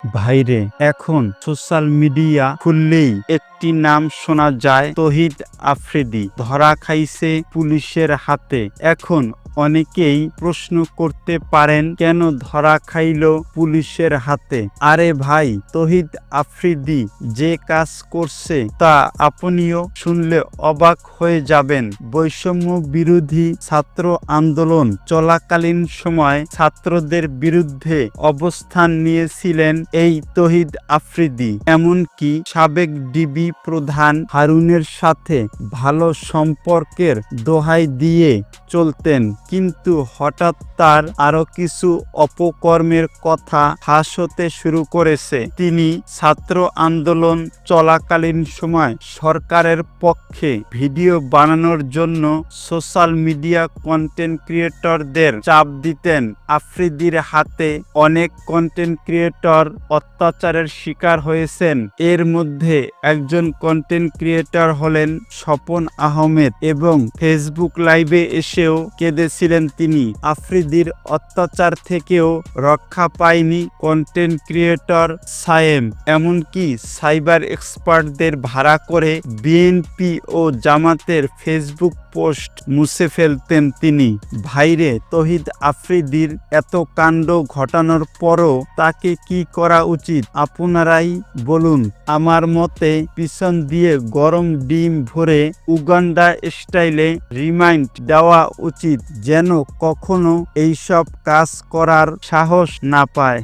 ভাইরে, এখন social media খুললেই একটি নাম শোনা যায়, তহিদ আফ্রিদি ধরা খাইছে পুলিশের হাতে। এখন অনেকেই প্রশ্ন করতে পারেন, কেন ধরা খাইল পুলিশের হাতে? আরে ভাই, তহিদ আফ্রিদি যে কাজ করছে তা আপনিও শুনলে অবাক হয়ে যাবেন। বৈষম্য বিরোধী ছাত্র আন্দোলন চলাকালীন সময় ছাত্রদের বিরুদ্ধে অবস্থান নিয়েছিলেন এই তহিদ আফ্রিদি। এমনকি সাবেক ডিবি প্রধান হারুনের সাথে ভালো সম্পর্কের দোহাই দিয়ে চলতেন, কিন্তু হঠাৎ তার আরো কিছু অপকর্মের কথা ফাঁস হতে শুরু করেছে। তিনি ছাত্র আন্দোলন চলাকালীন সময় সরকারের পক্ষে ভিডিও বানানোর জন্য সোশ্যাল মিডিয়া কন্টেন্ট ক্রিয়েটরদের চাপ দিতেন। আফ্রিদির হাতে অনেক কন্টেন্ট ক্রিয়েটর অত্যাচারের শিকার হয়েছেন। এর মধ্যে একজন কন্টেন্ট ক্রিয়েটর হলেন স্বপন আহমেদ, এবং ফেসবুক লাইভে এসেও কেঁদেছিলেন তিনি। আফ্রিদির অত্যাচার থেকেও রক্ষা পায়নি কন্টেন্ট ক্রিয়েটর সায়েম। এমনকি সাইবার এক্সপার্টদের ভাড়া করে বিএনপি ও জামাতের ফেসবুক পোস্ট মুছে ফেলতেন তিনি। ভাইরে, তহিদ আফ্রিদির এত কাণ্ড ঘটানোর পরও তাকে কি করা উচিত আপনারাই বলুন। আমার মতে পিছন দিয়ে গরম ডিম ভরে উগান্ডা স্টাইলে রিমাইন্ড দেওয়া উচিত, যেন কখনো এইসব কাজ করার সাহস না পায়।